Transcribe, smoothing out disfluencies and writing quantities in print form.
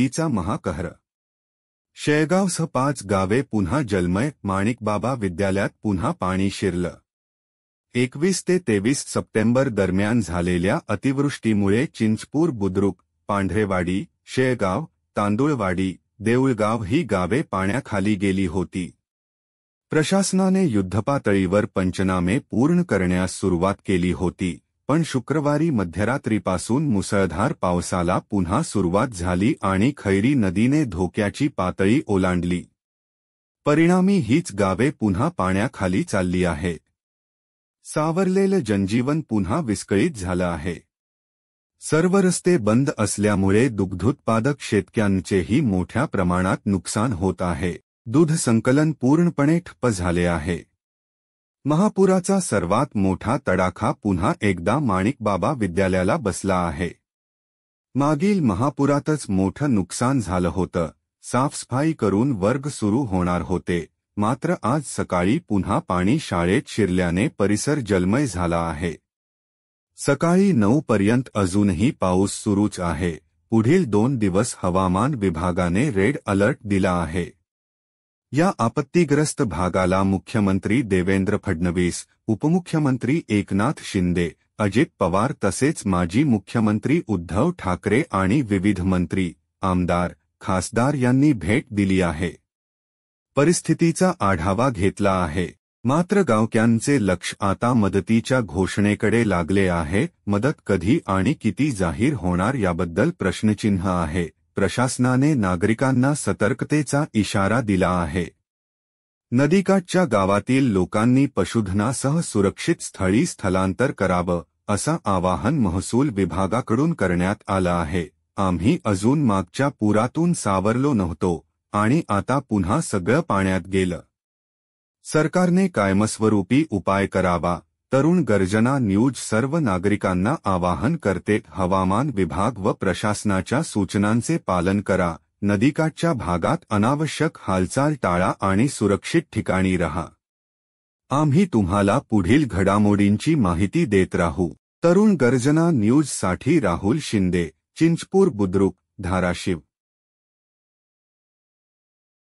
नदीचा महाकहर। शेळगावसह 5 गावे पुन्हा जलमय, माणिकबाबा विद्यालयात पुन्हा पाणी शिरलं। 21 ते 23 सप्टेंबर दरम्यान झालेल्या अतिवृष्टीमुळे चिंचपूर, बुद्रुक, पांढरेवाडी, शेळगाव, तांदुळवाडी, देऊळगाव ही गावे पाण्याखाली गेली होती। प्रशासनाने युद्धपातळीवर पंचनामे पूर्ण करण्यास सुरुवात केली होती, पण शुक्रवारी मध्यरात्रीपासून मुसळधार पावसाला पुन्हा सुरुवात झाली आणि खैरी नदीने धोक्याची पातळी ओलांडली। परिणामी हीच गावे पुन्हा पाण्याखाली चालली आहेत। सावरलेलं जनजीवन पुन्हा विस्कळीत झालं आहे। सर्व रस्ते बंद असल्यामुळे दुग्धोत्पादक शेतकऱ्यांचेही मोठ्या प्रमाणात नुकसान होत आहे। दूध संकलन पूर्णपणे ठप्प झाले आहे। महापुराचा सर्वात मोठा तडाखा पुन्हा एकदा माणिकबाबा विद्यालयाला बसला आहे। मागील महापुरातच मोठं नुकसान झालं होतं। साफसफाई करून वर्ग सुरू होणार होते, मात्र आज सकाळी पुन्हा पाणी शाळेत शिरल्याने परिसर जलमय झाला आहे। सकाळी 9 पर्यंत अजूनही पाऊस सुरूच आहे। पुढील 2 दिवस हवामान विभागाने रेड अलर्ट दिला आहे। या आपत्तीग्रस्त भागाला मुख्यमंत्री देवेंद्र फडणवीस, उपमुख्यमंत्री एकनाथ शिंदे, अजित पवार तसेच माजी मुख्यमंत्री उद्धव ठाकरे आणि विविध मंत्री, आमदार, खासदार यांनी भेट दिली आहे। परिस्थितीचा आढावा घेतला आहे। मात्र गावकऱ्यांचे लक्ष आता मदतीच्या घोषणेकडे लागले आहे। मदत कधी आणि किती जाहीर होणार याबद्दल प्रश्नचिन्ह आहे। प्रशासनाने नागरिकांना सतर्कतेचा इशारा दिला आहे। नदीकाठच्या गावातील लोकांनी पशुधनासह सुरक्षित स्थळी स्थलांतर करावं, असं आवाहन महसूल विभागाकडून करण्यात आलं आहे। आम्ही अजून मागच्या पुरातून सावरलो नव्हतो आणि आता पुन्हा सगळं पाण्यात गेलं। सरकारने कायमस्वरूपी उपाय करावा। तरुण गर्जना न्यूज सर्व नागरिकांना आवाहन करते, हवामान विभाग व प्रशासनाच्या सूचनांचे पालन करा। नदीकाठच्या भागात अनावश्यक हालचाल टाळा आणि सुरक्षित ठिकाणी राहा। आम्ही तुम्हाला पुढील घडामोडींची माहिती देत राहू। तरुण गर्जना न्यूज साठी राहुल शिंदे, चिंचपूर, बुद्रुक, धाराशिव।